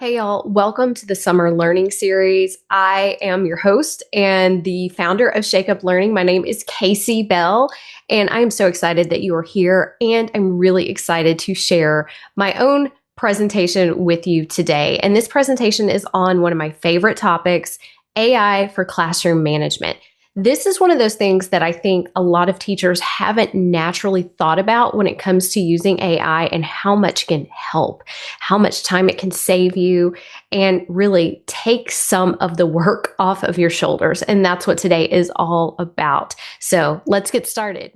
Hey, y'all. Welcome to the Summer Learning Series. I am your host and the founder of Shake Up Learning. My name is Kasey Bell, and I am so excited that you are here. And I'm really excited to share my own presentation with you today. And this presentation is on one of my favorite topics, AI for classroom management. This is one of those things that I think a lot of teachers haven't naturally thought about when it comes to using AI and how much it can help, how much time it can save you, and really take some of the work off of your shoulders. And that's what today is all about. So let's get started.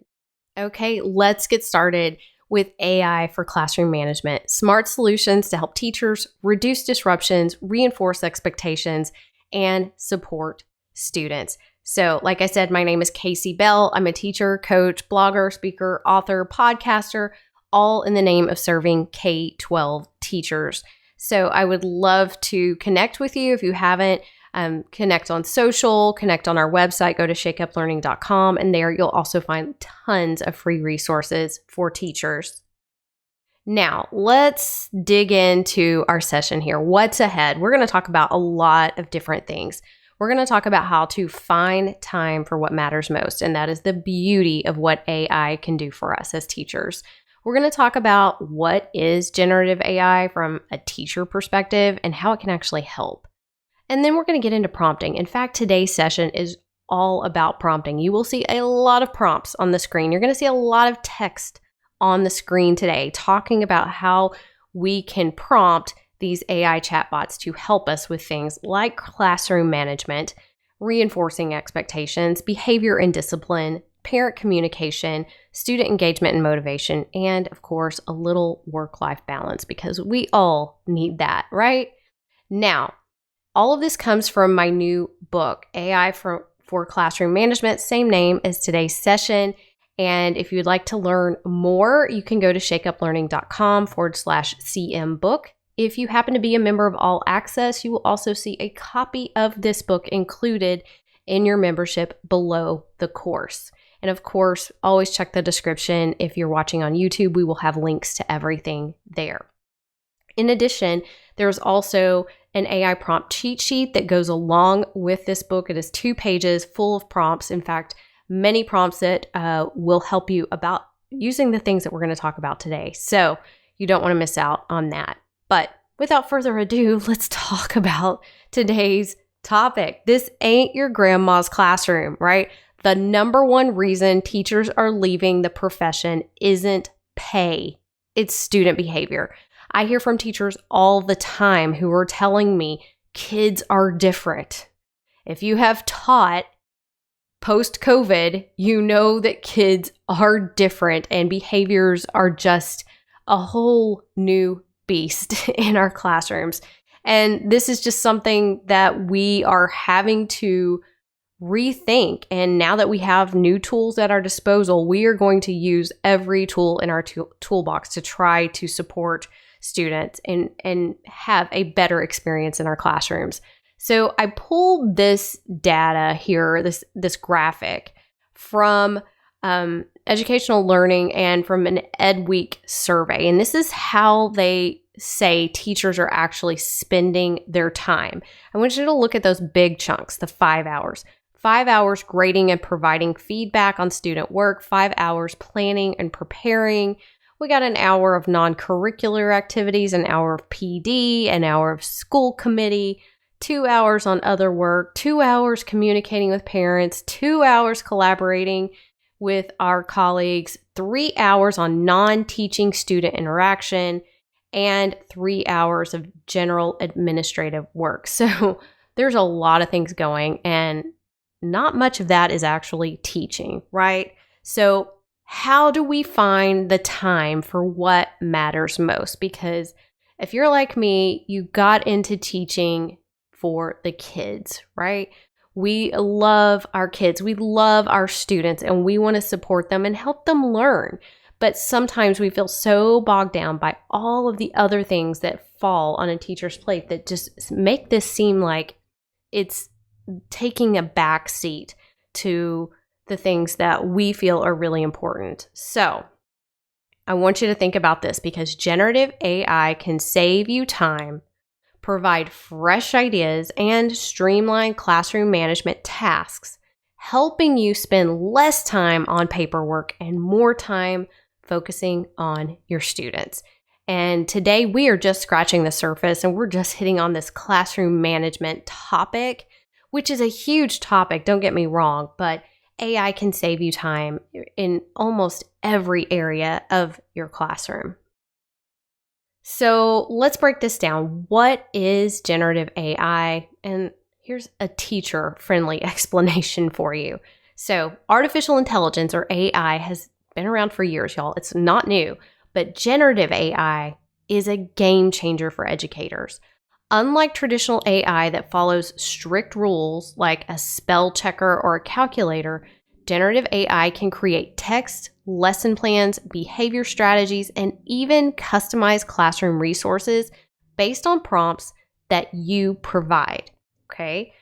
Okay, let's get started with AI for classroom management. Smart solutions to help teachers reduce disruptions, reinforce expectations, and support students. So, like I said, my name is Kasey Bell. I'm a teacher, coach, blogger, speaker, author, podcaster, all in the name of serving K-12 teachers. So I would love to connect with you if you haven't. Connect on social, connect on our website, go to shakeuplearning.com, and there you'll also find tons of free resources for teachers. Now, let's dig into our session here. What's ahead? We're going to talk about a lot of different things. We're going to talk about how to find time for what matters most, and that is the beauty of what AI can do for us as teachers. We're going to talk about what is generative AI from a teacher perspective and how it can actually help. And then we're going to get into prompting. In fact, today's session is all about prompting. You will see a lot of prompts on the screen. You're going to see a lot of text on the screen today talking about how we can prompt these AI chatbots to help us with things like classroom management, reinforcing expectations, behavior and discipline, parent communication, student engagement and motivation, and of course, a little work-life balance because we all need that, right? Now, all of this comes from my new book, AI for Classroom Management, same name as today's session. And if you'd like to learn more, you can go to shakeuplearning.com/CM book. If you happen to be a member of All Access, you will also see a copy of this book included in your membership below the course. And of course, always check the description. If you're watching on YouTube, we will have links to everything there. In addition, there's also an AI prompt cheat sheet that goes along with this book. It is 2 pages full of prompts. In fact, many prompts that will help you about using the things that we're going to talk about today. So you don't want to miss out on that. But without further ado, let's talk about today's topic. This ain't your grandma's classroom, right? The number one reason teachers are leaving the profession isn't pay, it's student behavior. I hear from teachers all the time who are telling me kids are different. If you have taught post-COVID, you know that kids are different and behaviors are just a whole new beast in our classrooms. And this is just something that we are having to rethink. And now that we have new tools at our disposal, we are going to use every tool in our toolbox to try to support students and have a better experience in our classrooms. So I pulled this data here, this graphic from Educational Learning and from an Ed Week survey. And this is how they say teachers are actually spending their time. I want you to look at those big chunks, the 5 hours. 5 hours grading and providing feedback on student work, 5 hours planning and preparing. We got an hour of non-curricular activities, an hour of PD, an hour of school committee, 2 hours on other work, 2 hours communicating with parents, 2 hours collaborating with our colleagues, 3 hours on non-teaching student interaction, and 3 hours of general administrative work. So there's a lot of things going, and not much of that is actually teaching, right? So how do we find the time for what matters most? Because if you're like me, you got into teaching for the kids, right? We love our kids. We love our students, and we want to support them and help them learn. But sometimes we feel so bogged down by all of the other things that fall on a teacher's plate that just make this seem like it's taking a back seat to the things that we feel are really important. So I want you to think about this because generative AI can save you time, provide fresh ideas, and streamline classroom management tasks, helping you spend less time on paperwork and more time focusing on your students. And today we are just scratching the surface and we're just hitting on this classroom management topic, which is a huge topic, don't get me wrong, but AI can save you time in almost every area of your classroom. So let's break this down. What is generative AI? And here's a teacher-friendly explanation for you. So artificial intelligence, or AI, has been around for years, y'all. It's not new, but generative AI is a game changer for educators. Unlike traditional AI that follows strict rules like a spell checker or a calculator, generative AI can create text, lesson plans, behavior strategies, and even customized classroom resources based on prompts that you provide. Okay,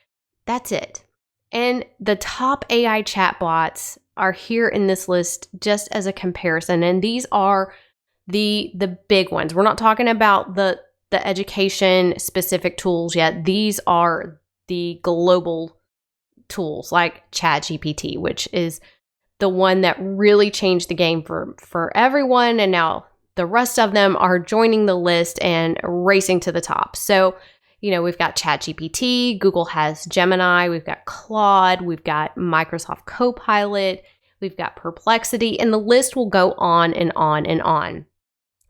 that's it. And the top AI chatbots are here in this list just as a comparison, and these are the big ones. We're not talking about the education specific tools yet. These are the global tools like ChatGPT, which is the one that really changed the game for everyone. And now the rest of them are joining the list and racing to the top. So, we've got ChatGPT, Google has Gemini, we've got Claude, we've got Microsoft Copilot, we've got Perplexity, and the list will go on and on and on.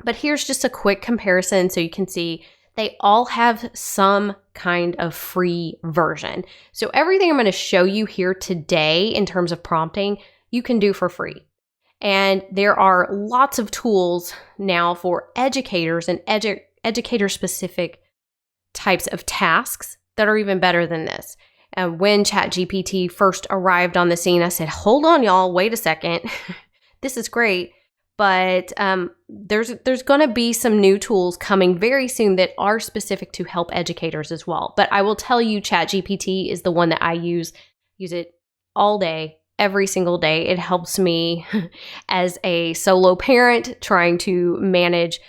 But here's just a quick comparison so you can see they all have some kind of free version. So everything I'm going to show you here today in terms of prompting, you can do for free. And there are lots of tools now for educators and educator-specific types of tasks that are even better than this. When ChatGPT first arrived on the scene, I said, hold on, y'all, wait a second. This is great. But there's going to be some new tools coming very soon that are specific to help educators as well. But I will tell you, ChatGPT is the one that I use it all day, every single day. It helps me as a solo parent trying to manage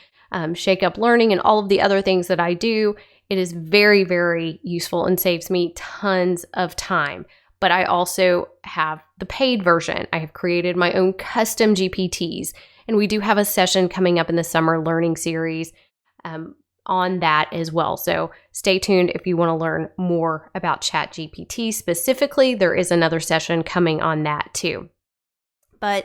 Shake Up Learning and all of the other things that I do. It is very, very useful and saves me tons of time. But I also have the paid version. I have created my own custom GPTs. And we do have a session coming up in the summer learning series on that as well. So stay tuned if you want to learn more about ChatGPT specifically. There is another session coming on that too. But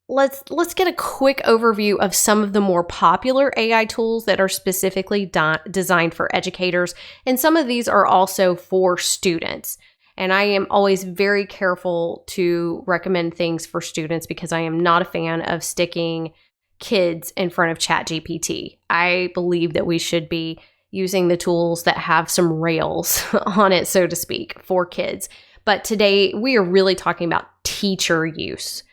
let's get a quick overview of some of the more popular AI tools that are specifically designed for educators. And some of these are also for students. And I am always very careful to recommend things for students because I am not a fan of sticking kids in front of ChatGPT. I believe that we should be using the tools that have some rails on it, so to speak, for kids. But today we are really talking about teacher use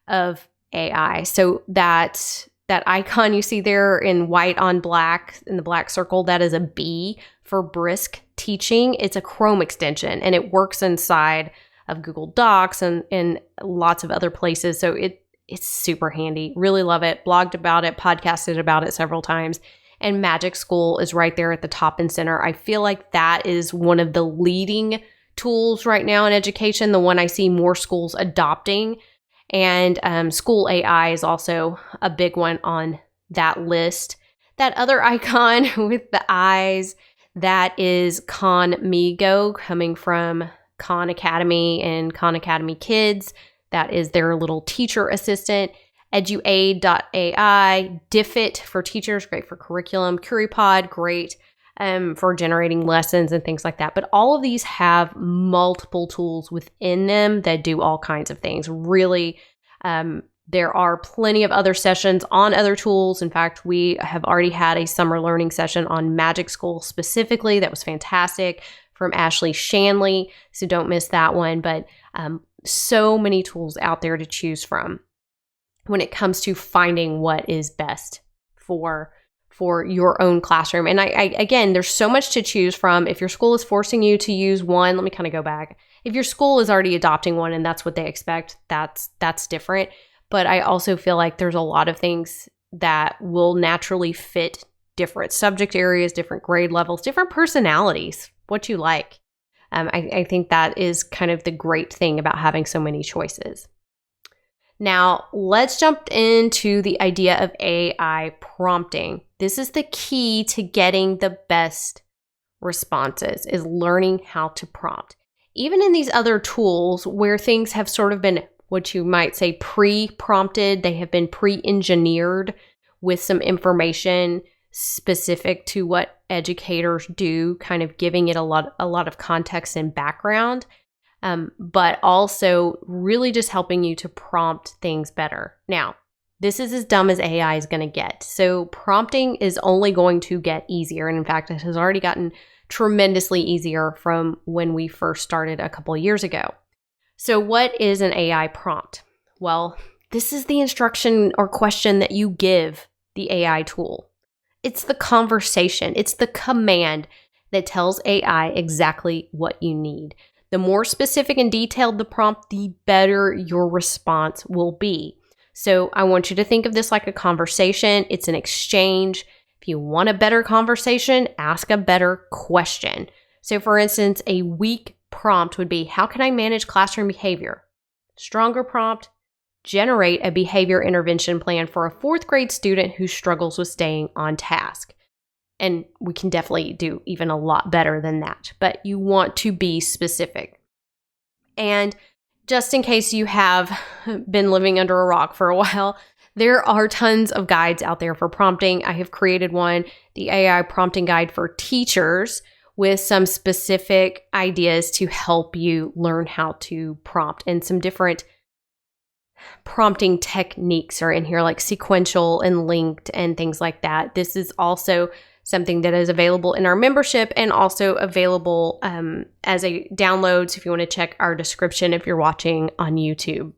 of AI. So that icon you see there in white on black, in the black circle, that is a B for brisk teaching. It's a Chrome extension and it works inside of Google Docs and lots of other places. So it's super handy. Really love it. Blogged about it, podcasted about it several times. And Magic School is right there at the top and center. I feel like that is one of the leading tools right now in education, the one I see more schools adopting. And School AI is also a big one on that list. That other icon with the eyes, that is Conmigo, coming from Khan Academy and Khan Academy Kids. That is their little teacher assistant. Eduaid.ai, Diffit for teachers, great for curriculum. Currypod, great for generating lessons and things like that. But all of these have multiple tools within them that do all kinds of things. Really, there are plenty of other sessions on other tools. In fact, we have already had a summer learning session on Magic School specifically. That was fantastic from Ashley Shanley. So don't miss that one. But so many tools out there to choose from when it comes to finding what is best for your own classroom. And I again, there's so much to choose from. If your school is forcing you to use one, let me kind of go back. If your school is already adopting one and that's what they expect, that's different. But I also feel like there's a lot of things that will naturally fit different subject areas, different grade levels, different personalities, what you like. I think that is kind of the great thing about having so many choices. Now, let's jump into the idea of AI prompting. This is the key to getting the best responses, is learning how to prompt. Even in these other tools where things have sort of been what you might say pre-prompted, they have been pre-engineered with some information specific to what educators do, kind of giving it a lot of context and background, but also really just helping you to prompt things better. Now, this is as dumb as AI is going to get. So prompting is only going to get easier. And in fact, it has already gotten tremendously easier from when we first started a couple of years ago. So what is an AI prompt? Well, this is the instruction or question that you give the AI tool. It's the conversation. It's the command that tells AI exactly what you need. The more specific and detailed the prompt, the better your response will be. So I want you to think of this like a conversation. It's an exchange. If you want a better conversation, ask a better question. So for instance, a weak prompt would be, how can I manage classroom behavior? Stronger prompt, generate a behavior intervention plan for a 4th grade student who struggles with staying on task. And we can definitely do even a lot better than that, but you want to be specific. And just in case you have been living under a rock for a while, there are tons of guides out there for prompting. I have created one, the AI prompting guide for teachers, with some specific ideas to help you learn how to prompt, and some different prompting techniques are in here, like sequential and linked and things like that. This is also something that is available in our membership and also available as a download. So if you want to check our description if you're watching on YouTube.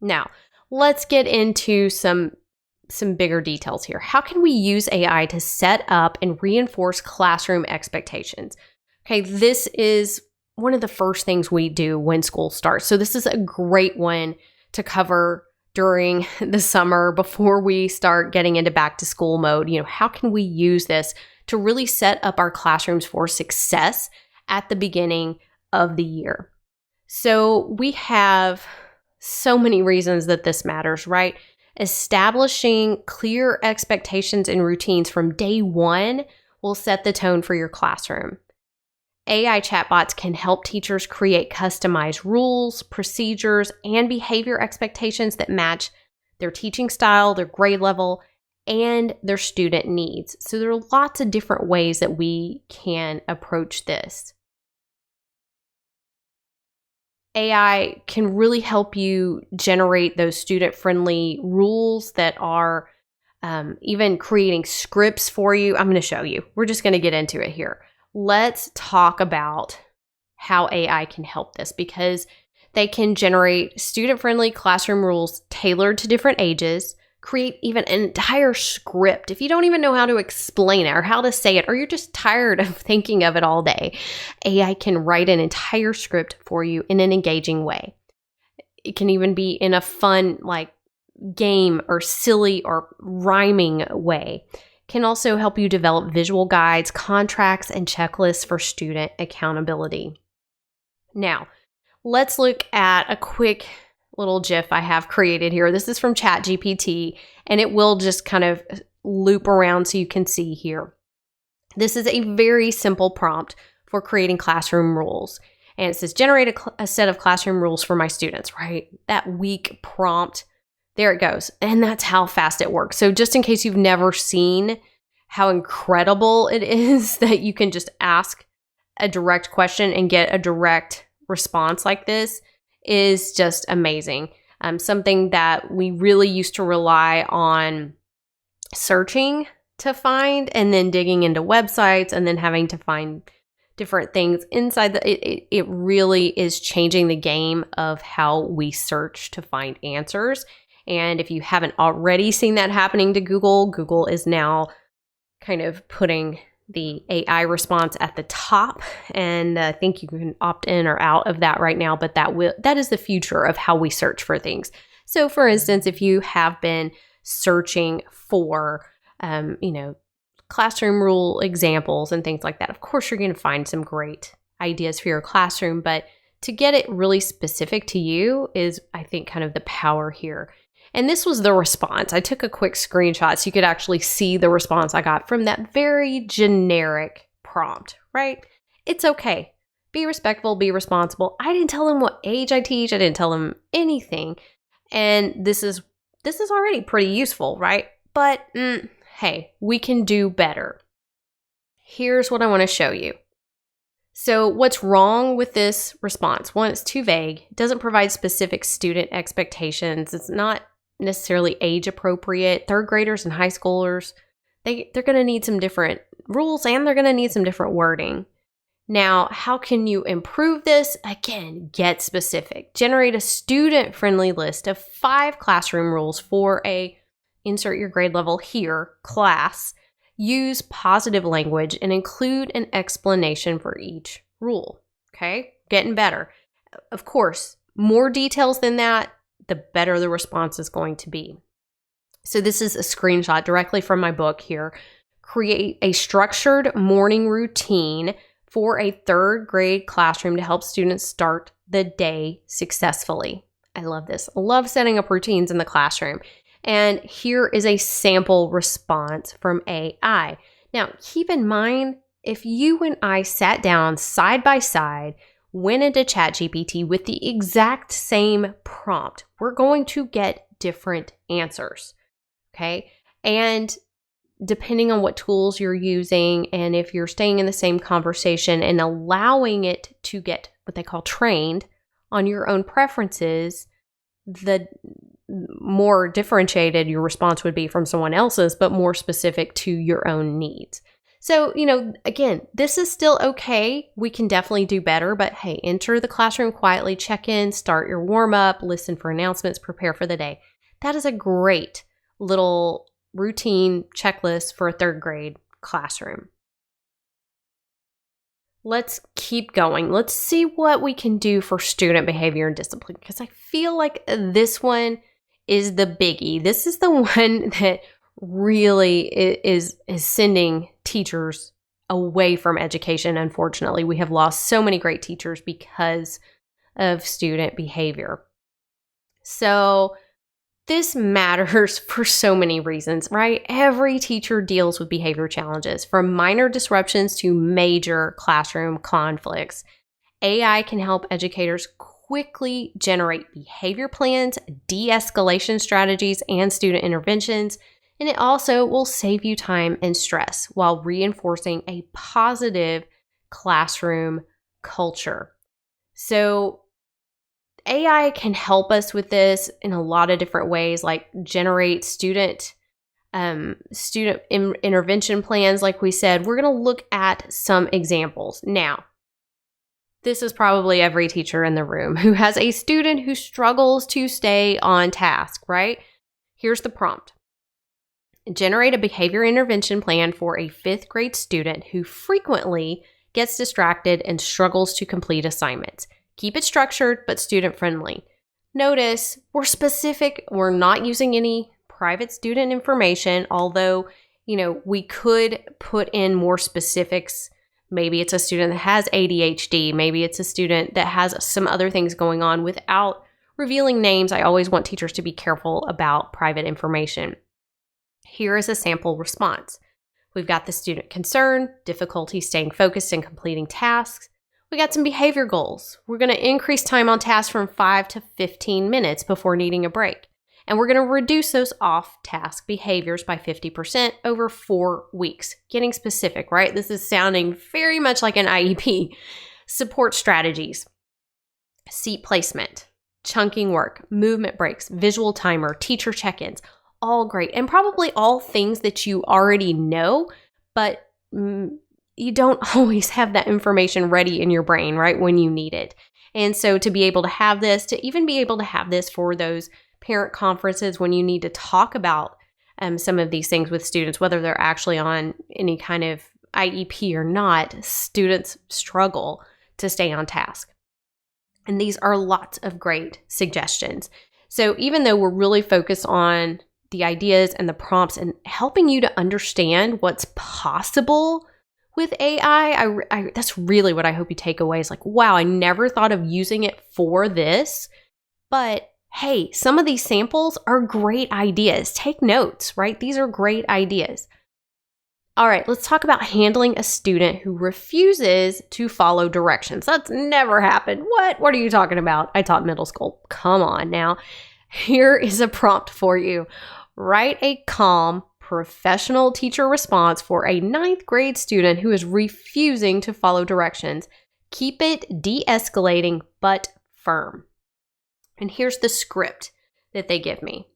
Now, let's get into some bigger details here. How can we use AI to set up and reinforce classroom expectations? Okay, this is one of the first things we do when school starts. So this is a great one to cover during the summer before we start getting into back to school mode. You know, how can we use this to really set up our classrooms for success at the beginning of the year? So we have so many reasons that this matters, right? Establishing clear expectations and routines from day one will set the tone for your classroom. AI chatbots can help teachers create customized rules, procedures, and behavior expectations that match their teaching style, their grade level, and their student needs. So there are lots of different ways that we can approach this. AI can really help you generate those student-friendly rules that are even creating scripts for you. I'm going to show you. We're just going to get into it here. Let's talk about how AI can help this, because they can generate student-friendly classroom rules tailored to different ages, create even an entire script. If you don't even know how to explain it or how to say it, or you're just tired of thinking of it all day, AI can write an entire script for you in an engaging way. It can even be in a fun, like game or silly or rhyming way. Can also help you develop visual guides, contracts, and checklists for student accountability. Now, let's look at a quick little GIF I have created here. This is from ChatGPT, and it will just kind of loop around so you can see here. This is a very simple prompt for creating classroom rules. And it says, generate a set of classroom rules for my students, right? That weak prompt, there it goes. And that's how fast it works. So just in case you've never seen how incredible it is that you can just ask a direct question and get a direct response like this, is just amazing. Something that we really used to rely on searching to find, and then digging into websites, and then having to find different things inside. It really is changing the game of how we search to find answers. And if you haven't already seen that happening to Google, Google is now kind of putting the AI response at the top, and I think you can opt in or out of that right now, but that is the future of how we search for things. So for instance, if you have been searching for classroom rule examples and things like that. Of course, you're going to find some great ideas for your classroom, but to get it really specific to you is, I think, kind of the power here. And this was the response. I took a quick screenshot so you could actually see the response I got from that very generic prompt, right? It's okay. Be respectful, be responsible. I didn't tell them what age I teach. I didn't tell them anything. And this is already pretty useful, right? But hey, we can do better. Here's what I want to show you. So what's wrong with this response? One, it's too vague. It doesn't provide specific student expectations. It's not necessarily age appropriate. Third graders and high schoolers, they're going to need some different rules and they're going to need some different wording. Now, how can you improve this? Again, get specific. Generate a student-friendly list of 5 classroom rules for a, insert your grade level here, class. Use positive language and include an explanation for each rule. Okay? Getting better. Of course, more details than that, the better the response is going to be. So this is a screenshot directly from my book here. Create a structured morning routine for a 3rd grade classroom to help students start the day successfully. I love this. I love setting up routines in the classroom. And here is a sample response from AI. Now, keep in mind, if you and I sat down side by side, went into ChatGPT with the exact same prompt, we're going to get different answers, okay? And depending on what tools you're using and if you're staying in the same conversation and allowing it to get what they call trained on your own preferences, the more differentiated your response would be from someone else's, but more specific to your own needs. So, again, this is still okay. We can definitely do better, but hey, enter the classroom quietly, check in, start your warm up, listen for announcements, prepare for the day. That is a great little routine checklist for a 3rd grade classroom. Let's keep going. Let's see what we can do for student behavior and discipline, because I feel like this one is the biggie. This is the one that really is sending teachers away from education. Unfortunately, we have lost so many great teachers because of student behavior. So this matters for so many reasons, right? Every teacher deals with behavior challenges, from minor disruptions to major classroom conflicts. AI can help educators quickly generate behavior plans, de-escalation strategies, and student interventions. And it also will save you time and stress while reinforcing a positive classroom culture. So AI can help us with this in a lot of different ways, like generate student intervention plans. Like we said, we're going to look at some examples. Now, this is probably every teacher in the room who has a student who struggles to stay on task, right? Here's the prompt. Generate a behavior intervention plan for a 5th grade student who frequently gets distracted and struggles to complete assignments. Keep it structured, but student-friendly. Notice we're specific. We're not using any private student information, although, we could put in more specifics. Maybe it's a student that has ADHD. Maybe it's a student that has some other things going on without revealing names. I always want teachers to be careful about private information. Here is a sample response. We've got the student concern, difficulty staying focused and completing tasks. We got some behavior goals. We're going to increase time on task from 5 to 15 minutes before needing a break. And we're going to reduce those off-task behaviors by 50% over 4 weeks. Getting specific, right? This is sounding very much like an IEP. Support strategies, seat placement, chunking work, movement breaks, visual timer, teacher check-ins, all great. And probably all things that you already know, but you don't always have that information ready in your brain, right, when you need it. And so to be able to have this, to even be able to have this for those parent conferences when you need to talk about some of these things with students, whether they're actually on any kind of IEP or not, students struggle to stay on task. And these are lots of great suggestions. So even though we're really focused on the ideas and the prompts and helping you to understand what's possible with AI. That's really what I hope you take away is like, wow, I never thought of using it for this, but hey, some of these samples are great ideas. Take notes, right? These are great ideas. All right, let's talk about handling a student who refuses to follow directions. That's never happened. What are you talking about? I taught middle school. Come on now. Here is a prompt for you. Write a calm, professional teacher response for a 9th grade student who is refusing to follow directions. Keep it de-escalating but firm. And here's the script that they give me.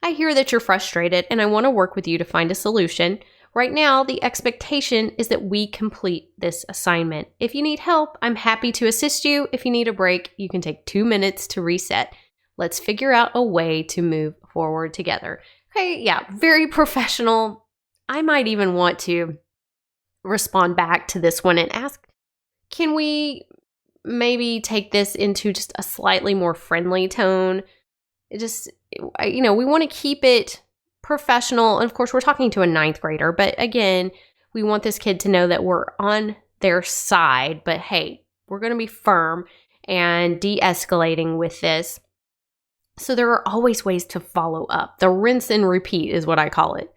I hear that you're frustrated and I want to work with you to find a solution. Right now, the expectation is that we complete this assignment. If you need help, I'm happy to assist you. If you need a break, you can take 2 minutes to reset. Let's figure out a way to move forward together. Okay, yeah, very professional. I might even want to respond back to this one and ask, can we maybe take this into just a slightly more friendly tone? We want to keep it professional. And of course, we're talking to a 9th grader, but again, we want this kid to know that we're on their side, but hey, we're going to be firm and de-escalating with this. So there are always ways to follow up. The rinse and repeat is what I call it,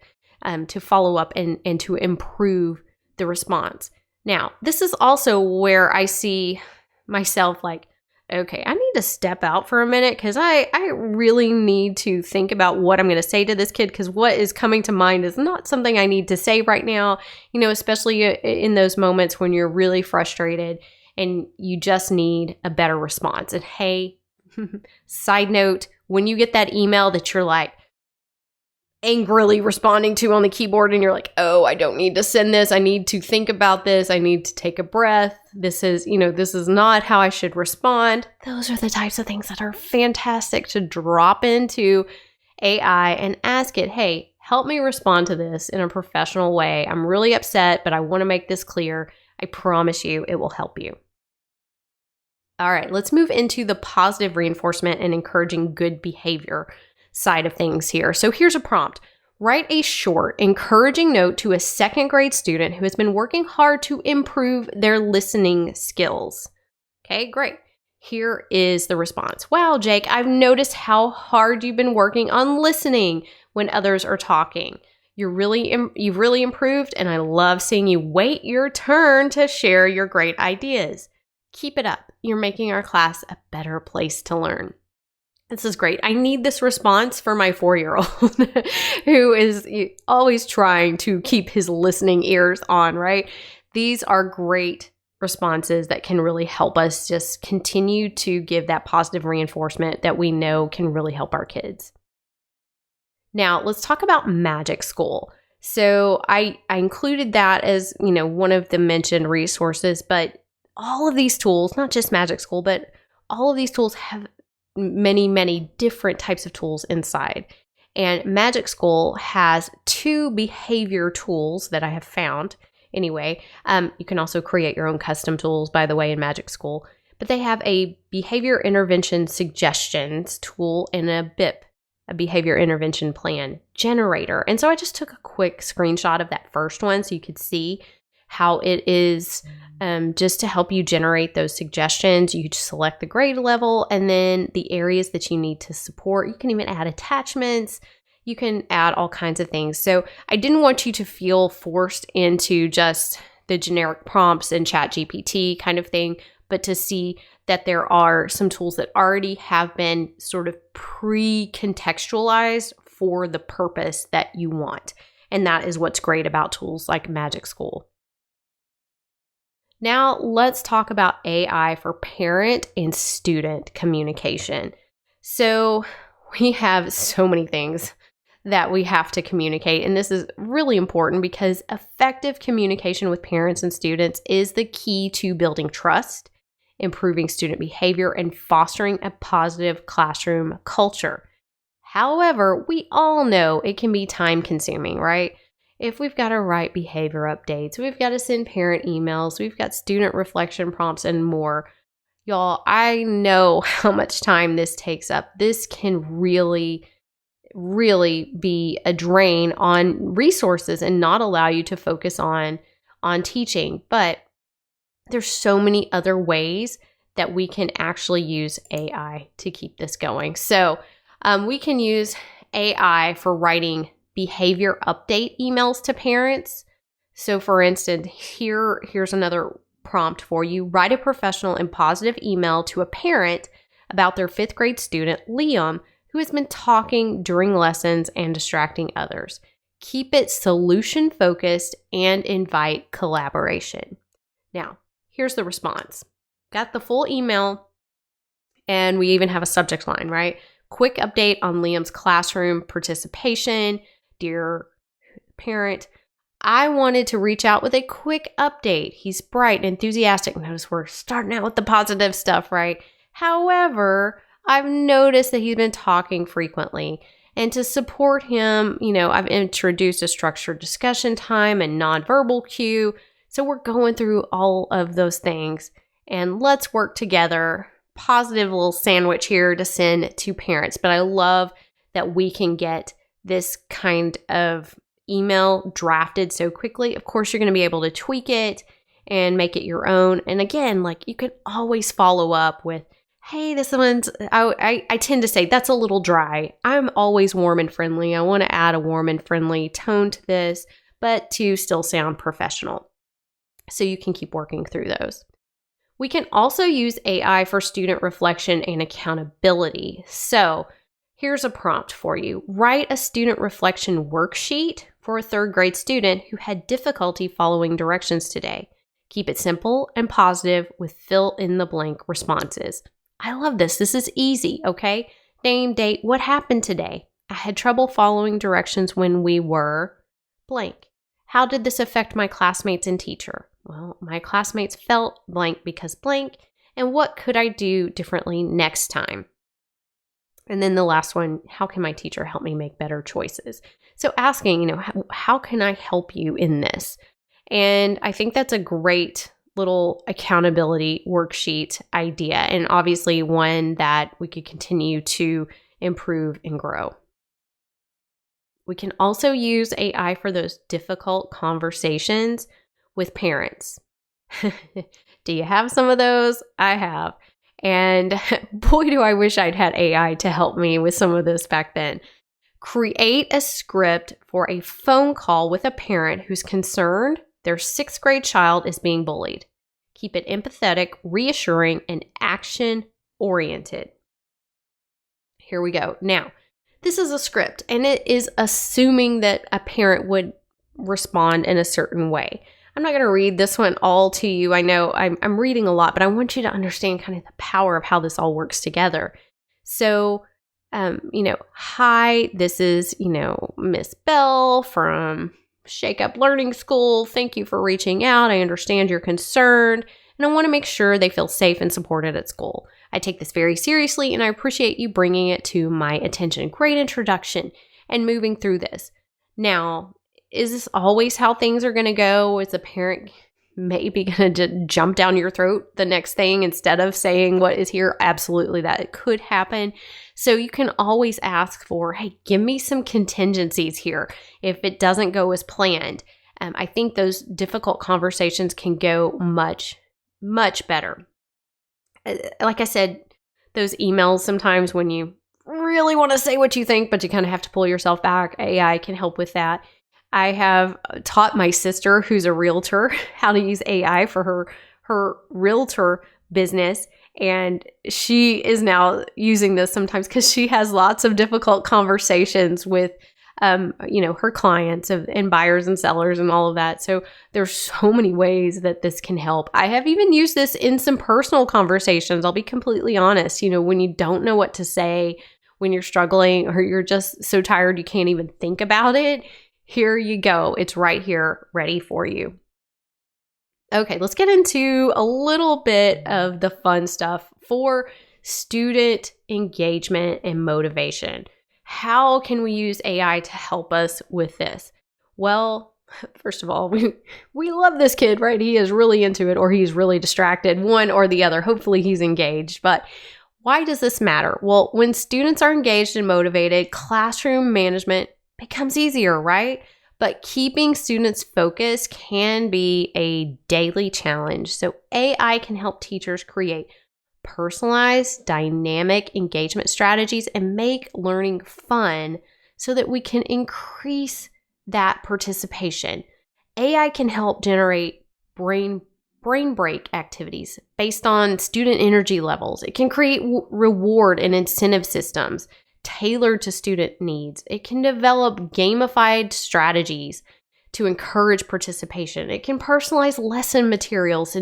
to follow up and to improve the response. Now, this is also where I see myself like, okay, I need to step out for a minute because I really need to think about what I'm going to say to this kid, because what is coming to mind is not something I need to say right now, especially in those moments when you're really frustrated and you just need a better response. And hey, side note, when you get that email that you're like angrily responding to on the keyboard and you're like, oh, I don't need to send this. I need to think about this. I need to take a breath. This is not how I should respond. Those are the types of things that are fantastic to drop into AI and ask it, hey, help me respond to this in a professional way. I'm really upset, but I want to make this clear. I promise you it will help you. All right, let's move into the positive reinforcement and encouraging good behavior side of things here. So here's a prompt. Write a short, encouraging note to a 2nd grade student who has been working hard to improve their listening skills. Okay, great. Here is the response. Wow, Jake, I've noticed how hard you've been working on listening when others are talking. You've really improved, and I love seeing you wait your turn to share your great ideas. Keep it up. You're making our class a better place to learn. This is great. I need this response for my 4-year-old who is always trying to keep his listening ears on, right? These are great responses that can really help us just continue to give that positive reinforcement that we know can really help our kids. Now, let's talk about Magic School. So I included that as, one of the mentioned resources, but all of these tools, not just Magic School, but all of these tools have many, many different types of tools inside. And Magic School has 2 behavior tools that I have found. Anyway, you can also create your own custom tools, by the way, in Magic School. But they have a behavior intervention suggestions tool and a BIP, a behavior intervention plan generator. And so I just took a quick screenshot of that first one so you could see how it is just to help you generate those suggestions. You just select the grade level and then the areas that you need to support. You can even add attachments. You can add all kinds of things. So I didn't want you to feel forced into just the generic prompts and ChatGPT kind of thing, but to see that there are some tools that already have been sort of pre-contextualized for the purpose that you want. And that is what's great about tools like Magic School. Now let's talk about AI for parent and student communication. So we have so many things that we have to communicate, and this is really important because effective communication with parents and students is the key to building trust, improving student behavior, and fostering a positive classroom culture. However, we all know it can be time-consuming, right? If we've got to write behavior updates, we've got to send parent emails, we've got student reflection prompts, and more. Y'all, I know how much time this takes up. This can really really be a drain on resources and not allow you to focus on teaching. But there's so many other ways that we can actually use AI to keep this going. So we can use AI for writing behavior update emails to parents. So for instance, here's another prompt for you. Write a professional and positive email to a parent about their 5th grade student, Liam, who has been talking during lessons and distracting others. Keep it solution focused and invite collaboration. Now, here's the response. Got the full email, and we even have a subject line, right? Quick update on Liam's classroom participation. Dear parent, I wanted to reach out with a quick update. He's bright and enthusiastic. Notice we're starting out with the positive stuff, right? However, I've noticed that he's been talking frequently. And to support him, I've introduced a structured discussion time and nonverbal cue. So we're going through all of those things. And let's work together. Positive little sandwich here to send to parents. But I love that we can get this kind of email drafted so quickly. Of course, you're going to be able to tweak it and make it your own. And again, you can always follow up with, hey, this one's, I tend to say that's a little dry. I'm always warm and friendly. I want to add a warm and friendly tone to this, but to still sound professional. So you can keep working through those. We can also use AI for student reflection and accountability. So here's a prompt for you. Write a student reflection worksheet for a 3rd grade student who had difficulty following directions today. Keep it simple and positive with fill-in-the-blank responses. I love this. This is easy, okay? Name, date, what happened today? I had trouble following directions when we were blank. How did this affect my classmates and teacher? Well, my classmates felt blank because blank. And what could I do differently next time? And then the last one, how can my teacher help me make better choices? So asking, how can I help you in this? And I think that's a great little accountability worksheet idea, and obviously one that we could continue to improve and grow. We can also use AI for those difficult conversations with parents. Do you have some of those? I have. And boy, do I wish I'd had AI to help me with some of this back then. Create a script for a phone call with a parent who's concerned their 6th grade child is being bullied. Keep it empathetic, reassuring, and action-oriented. Here we go. Now, this is a script, and it is assuming that a parent would respond in a certain way. I'm not going to read this one all to you. I know I'm reading a lot, but I want you to understand kind of the power of how this all works together. So, hi, this is, Miss Bell from Shake Up Learning School. Thank you for reaching out. I understand you're concerned, and I want to make sure they feel safe and supported at school. I take this very seriously, and I appreciate you bringing it to my attention. Great introduction and moving through this. Now, is this always how things are going to go? Is the parent maybe going to jump down your throat the next thing instead of saying what is here? Absolutely, that it could happen. So you can always ask for, hey, give me some contingencies here if it doesn't go as planned. I think those difficult conversations can go much, much better. Like I said, those emails sometimes when you really want to say what you think, but you kind of have to pull yourself back, AI can help with that. I have taught my sister, who's a realtor, how to use AI for her realtor business. And she is now using this sometimes because she has lots of difficult conversations with, her clients and buyers and sellers and all of that. So there's so many ways that this can help. I have even used this in some personal conversations. I'll be completely honest. When you don't know what to say, when you're struggling or you're just so tired you can't even think about it, here you go. It's right here, ready for you. Okay, let's get into a little bit of the fun stuff for student engagement and motivation. How can we use AI to help us with this? Well, first of all, we love this kid, right? He is really into it, or he's really distracted, one or the other. Hopefully he's engaged. But Why does this matter? Well, when students are engaged and motivated, classroom management becomes easier, right? But keeping students focused can be a daily challenge. So AI can help teachers create personalized, dynamic engagement strategies and make learning fun so that we can increase that participation. AI can help generate brain break activities based on student energy levels. It can create reward and incentive systems tailored to student needs. It can develop gamified strategies to encourage participation. It can personalize lesson materials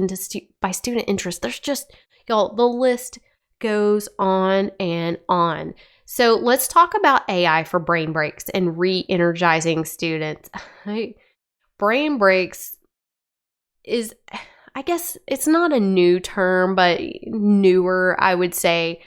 by student interest. There's just, y'all, the list goes on and on. So let's talk about AI for brain breaks and re-energizing students. Brain breaks is, I guess it's not a new term, but newer, I would say,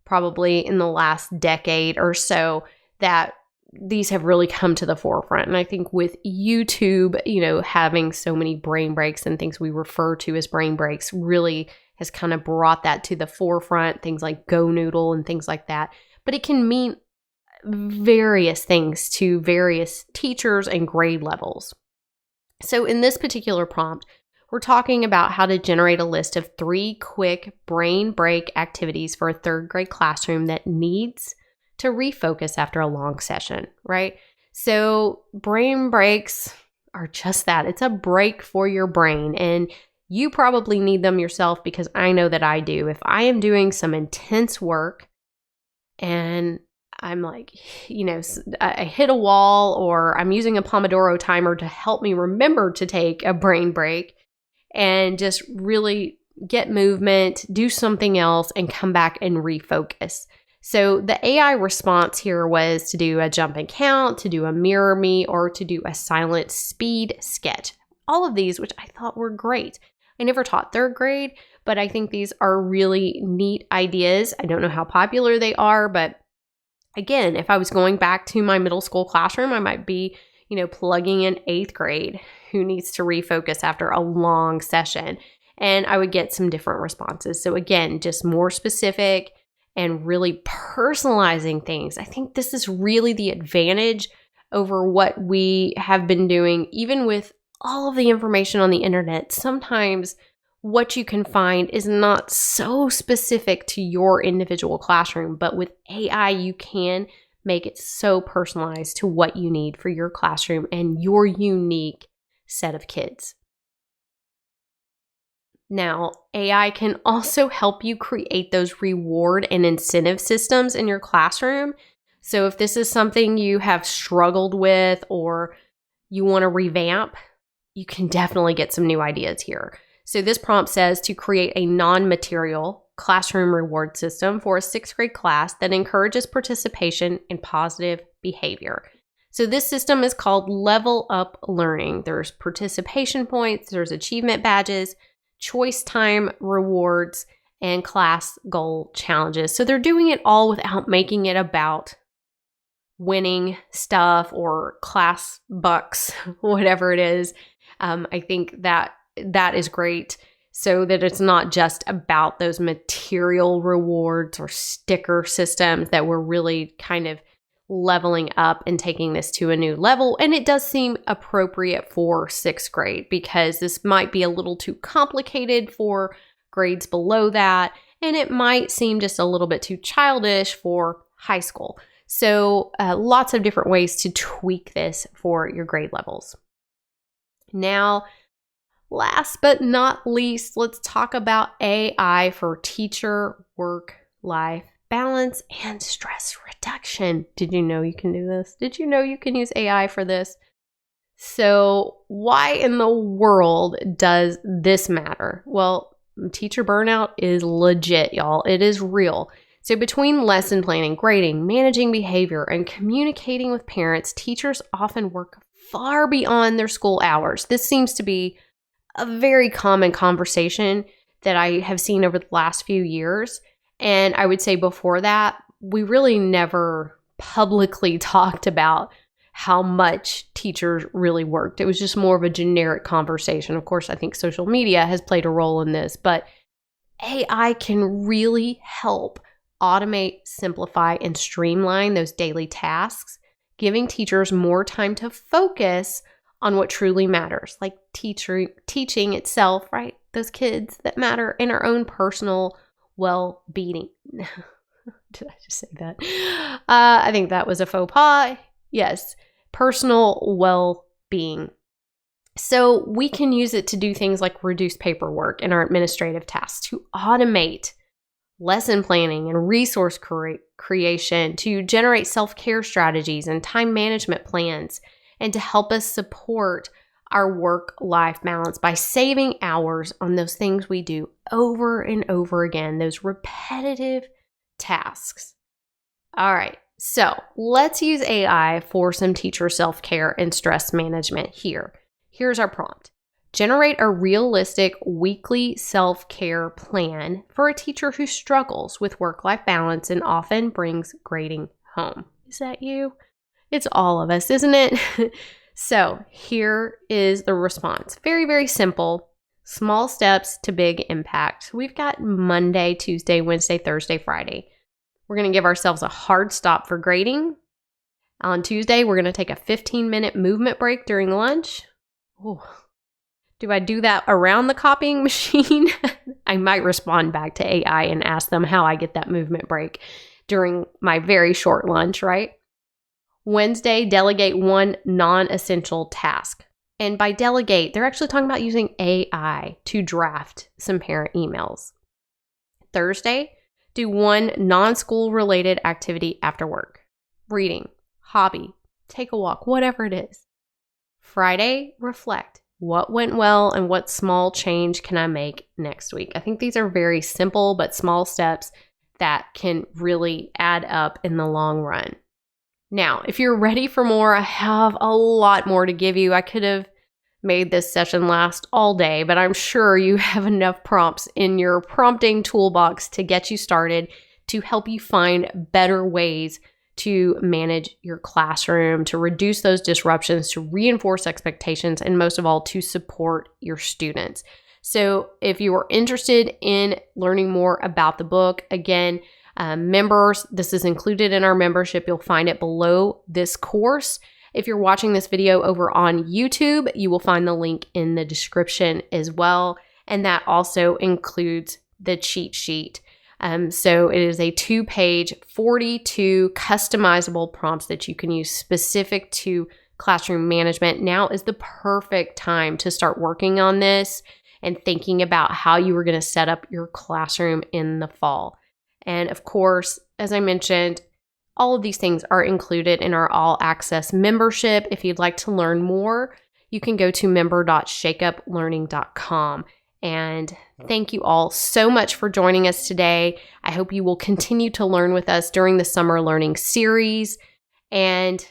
probably in the last decade or so, that these have really come to the forefront. And I think with YouTube, having so many brain breaks and things we refer to as brain breaks really has kind of brought that to the forefront, things like Go Noodle and things like that. But it can mean various things to various teachers and grade levels. So in this particular prompt, we're talking about how to generate a list of 3 quick brain break activities for a 3rd grade classroom that needs to refocus after a long session, right? So brain breaks are just that. It's a break for your brain, and you probably need them yourself because I know that I do. If I am doing some intense work and I'm like, I hit a wall, or I'm using a Pomodoro timer to help me remember to take a brain break and just really get movement, do something else, and come back and refocus. So the AI response here was to do a jump and count, to do a mirror me, or to do a silent speed sketch. All of these, which I thought were great. I never taught 3rd grade, but I think these are really neat ideas. I don't know how popular they are, but again, if I was going back to my middle school classroom, I might be, plugging in 8th grade who needs to refocus after a long session. And I would get some different responses. So again, just more specific and really personalizing things. I think this is really the advantage over what we have been doing, even with all of the information on the internet. Sometimes what you can find is not so specific to your individual classroom, but with AI, you can make it so personalized to what you need for your classroom and your unique set of kids. Now, AI can also help you create those reward and incentive systems in your classroom. So if this is something you have struggled with or you want to revamp, you can definitely get some new ideas here. So this prompt says to create a non-material classroom reward system for a 6th grade class that encourages participation and positive behavior. So this system is called Level Up Learning. There's participation points, there's achievement badges, choice time rewards, and class goal challenges. So they're doing it all without making it about winning stuff or class bucks, whatever it is. I think that is great, so that it's not just about those material rewards or sticker systems, that we're really kind of leveling up and taking this to a new level. And it does seem appropriate for 6th grade because this might be a little too complicated for grades below that, and it might seem just a little bit too childish for high school. So lots of different ways to tweak this for your grade levels. Now, last but not least, let's talk about AI for teacher work-life balance and stress reduction. Did you know you can do this? Did you know you can use AI for this? So why in the world does this matter? Well, teacher burnout is legit, y'all. It is real. So between lesson planning, grading, managing behavior, and communicating with parents, teachers often work far beyond their school hours. This seems to be a very common conversation that I have seen over the last few years. And I would say before that, we really never publicly talked about how much teachers really worked. It was just more of a generic conversation. Of course, I think social media has played a role in this, but AI can really help automate, simplify, and streamline those daily tasks, giving teachers more time to focus on what truly matters, like teaching itself, right? Those kids that matter in our own personal well-being. Did I just say that? I think that was a faux pas. Yes, personal well-being. So we can use it to do things like reduce paperwork in our administrative tasks, to automate lesson planning and resource creation, to generate self-care strategies and time management plans, and to help us support our work-life balance by saving hours on those things we do over and over again, those repetitive tasks. All right, so let's use AI for some teacher self-care and stress management here. Here's our prompt. Generate a realistic weekly self-care plan for a teacher who struggles with work-life balance and often brings grading home. Is that you? It's all of us, isn't it? So here is the response. Very, very simple. Small steps to big impact. We've got Monday, Tuesday, Wednesday, Thursday, Friday. We're going to give ourselves a hard stop for grading. On Tuesday, we're going to take a 15-minute movement break during lunch. Ooh. Do I do that around the copying machine? I might respond back to AI and ask them how I get that movement break during my very short lunch, right? Wednesday, delegate one non-essential task. And by delegate, they're actually talking about using AI to draft some parent emails. Thursday, do one non-school related activity after work. Reading, hobby, take a walk, whatever it is. Friday, reflect. What went well and what small change can I make next week? I think these are very simple but small steps that can really add up in the long run. Now, if you're ready for more, I have a lot more to give you. I could have made this session last all day, but I'm sure you have enough prompts in your prompting toolbox to get you started, to help you find better ways to manage your classroom, to reduce those disruptions, to reinforce expectations, and most of all, to support your students. So if you are interested in learning more about the book, again, members, this is included in our membership. You'll find it below this course. If you're watching this video over on YouTube, you will find the link in the description as well. And that also includes the cheat sheet. So it is a 2-page, 42 customizable prompts that you can use specific to classroom management. Now is the perfect time to start working on this and thinking about how you are going to set up your classroom in the fall. And of course, as I mentioned, all of these things are included in our all access membership. If you'd like to learn more, you can go to member.shakeuplearning.com. And thank you all so much for joining us today. I hope you will continue to learn with us during the summer learning series. And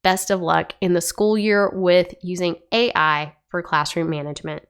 best of luck in the school year with using AI for classroom management.